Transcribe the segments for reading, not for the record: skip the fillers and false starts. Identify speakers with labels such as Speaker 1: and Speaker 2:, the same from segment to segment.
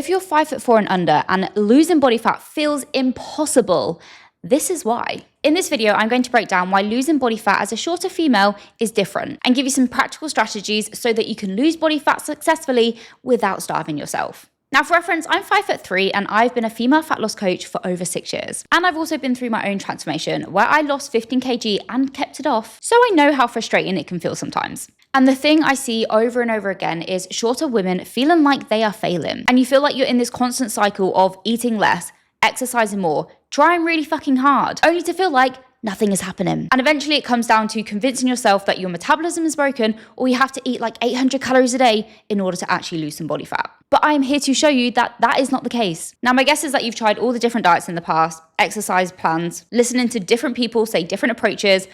Speaker 1: If you're 5'4" and under and losing body fat feels impossible, this is why. In this video, I'm going to break down why losing body fat as a shorter female is different and give you some practical strategies so that you can lose body fat successfully without starving yourself. Now, for reference, I'm 5'3" and I've been a female fat loss coach for over 6 years. And I've also been through my own transformation where I lost 15 kg and kept it off. So I know how frustrating it can feel sometimes. And the thing I see over and over again is shorter women feeling like they are failing. And you feel like you're in this constant cycle of eating less, exercising more, trying really fucking hard, only to feel like nothing is happening. And eventually it comes down to convincing yourself that your metabolism is broken or you have to eat like 800 calories a day in order to actually lose some body fat. But I am here to show you that that is not the case. Now, my guess is that you've tried all the different diets in the past, exercise plans, listening to different people say different approaches,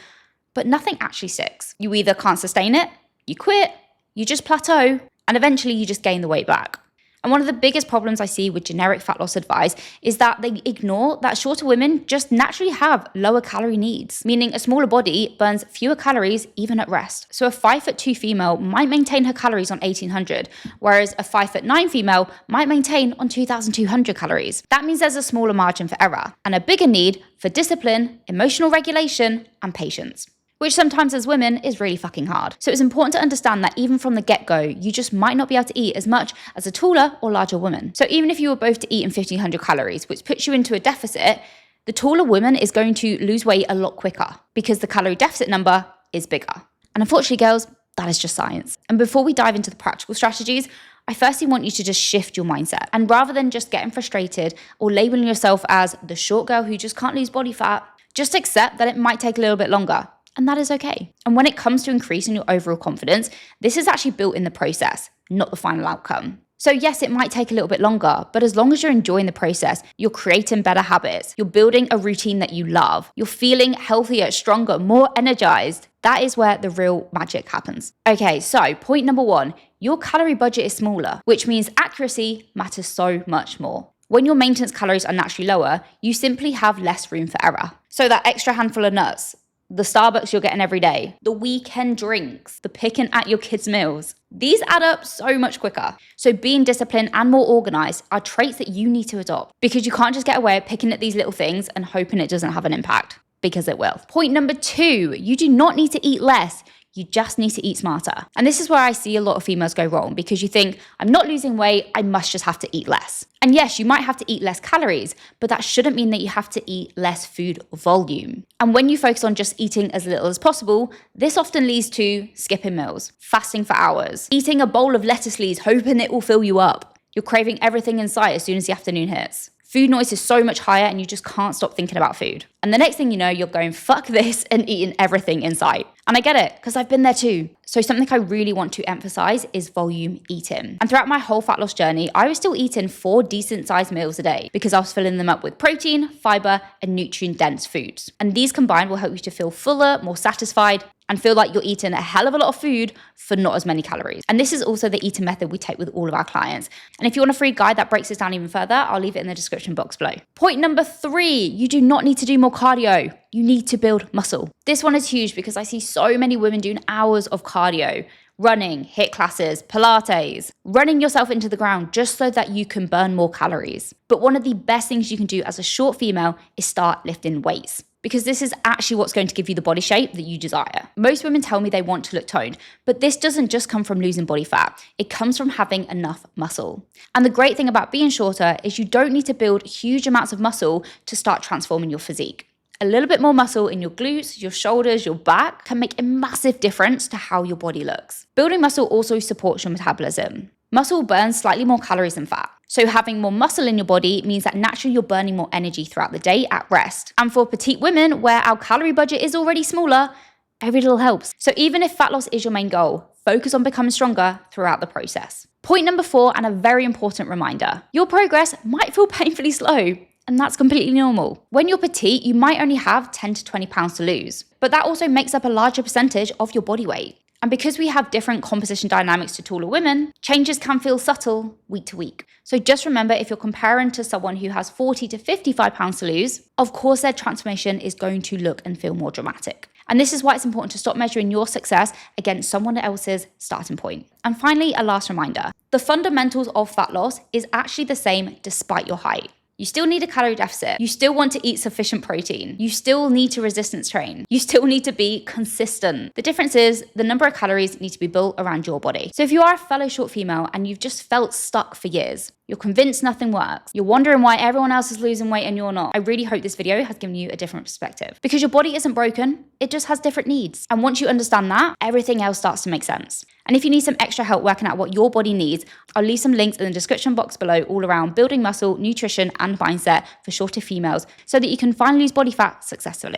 Speaker 1: but nothing actually sticks. You either can't sustain it, you quit, you just plateau, and eventually you just gain the weight back. And one of the biggest problems I see with generic fat loss advice is that they ignore that shorter women just naturally have lower calorie needs, meaning a smaller body burns fewer calories even at rest. So a 5'2" female might maintain her calories on 1800, whereas a 5'9" female might maintain on 2200 calories. That means there's a smaller margin for error and a bigger need for discipline, emotional regulation, and patience, which sometimes as women is really fucking hard. So it's important to understand that even from the get-go, you just might not be able to eat as much as a taller or larger woman. So even if you were both to eat in 1500 calories, which puts you into a deficit, the taller woman is going to lose weight a lot quicker because the calorie deficit number is bigger. And unfortunately, girls, that is just science. And before we dive into the practical strategies, I firstly want you to just shift your mindset. And rather than just getting frustrated or labeling yourself as the short girl who just can't lose body fat, just accept that it might take a little bit longer. And that is okay. And when it comes to increasing your overall confidence, this is actually built in the process, not the final outcome. So yes, it might take a little bit longer, but as long as you're enjoying the process, you're creating better habits, you're building a routine that you love, you're feeling healthier, stronger, more energized, that is where the real magic happens. Okay, so point number 1, your calorie budget is smaller, which means accuracy matters so much more. When your maintenance calories are naturally lower, you simply have less room for error. So that extra handful of nuts, the Starbucks you're getting every day, the weekend drinks, the picking at your kids' meals, these add up so much quicker. So being disciplined and more organized are traits that you need to adopt because you can't just get away with picking at these little things and hoping it doesn't have an impact, because it will. Point number 2, you do not need to eat less. You just need to eat smarter. And this is where I see a lot of females go wrong because you think, I'm not losing weight, I must just have to eat less. And yes, you might have to eat less calories, but that shouldn't mean that you have to eat less food volume. And when you focus on just eating as little as possible, this often leads to skipping meals, fasting for hours, eating a bowl of lettuce leaves, hoping it will fill you up. You're craving everything in sight as soon as the afternoon hits. Food noise is so much higher and you just can't stop thinking about food. And the next thing you know, you're going, fuck this, and eating everything in sight. And I get it, because I've been there too. So something I really want to emphasize is volume eating. And throughout my whole fat loss journey, I was still eating 4 decent sized meals a day because I was filling them up with protein, fiber, and nutrient dense foods. And these combined will help you to feel fuller, more satisfied, and feel like you're eating a hell of a lot of food for not as many calories. And this is also the eating method we take with all of our clients. And if you want a free guide that breaks this down even further, I'll leave it in the description box below. Point number 3, you do not need to do more cardio. You need to build muscle. This one is huge because I see so many women doing hours of cardio, running, HIIT classes, Pilates, running yourself into the ground just so that you can burn more calories. But one of the best things you can do as a short female is start lifting weights, because this is actually what's going to give you the body shape that you desire. Most women tell me they want to look toned, but this doesn't just come from losing body fat. It comes from having enough muscle. And the great thing about being shorter is you don't need to build huge amounts of muscle to start transforming your physique. A little bit more muscle in your glutes, your shoulders, your back can make a massive difference to how your body looks. Building muscle also supports your metabolism. Muscle burns slightly more calories than fat. So having more muscle in your body means that naturally you're burning more energy throughout the day at rest. And for petite women, where our calorie budget is already smaller, every little helps. So even if fat loss is your main goal, focus on becoming stronger throughout the process. Point number 4, and a very important reminder, your progress might feel painfully slow. And that's completely normal. When you're petite, you might only have 10 to 20 pounds to lose, but that also makes up a larger percentage of your body weight. And because we have different composition dynamics to taller women, changes can feel subtle week to week. So just remember, if you're comparing to someone who has 40 to 55 pounds to lose, of course their transformation is going to look and feel more dramatic. And this is why it's important to stop measuring your success against someone else's starting point. And finally, a last reminder. The fundamentals of fat loss is actually the same despite your height. You still need a calorie deficit. You still want to eat sufficient protein. You still need to resistance train. You still need to be consistent. The difference is the number of calories need to be built around your body. So if you are a fellow short female and you've just felt stuck for years, you're convinced nothing works, you're wondering why everyone else is losing weight and you're not, I really hope this video has given you a different perspective. Because your body isn't broken, it just has different needs. And once you understand that, everything else starts to make sense. And if you need some extra help working out what your body needs, I'll leave some links in the description box below all around building muscle, nutrition, and mindset for shorter females so that you can finally lose body fat successfully.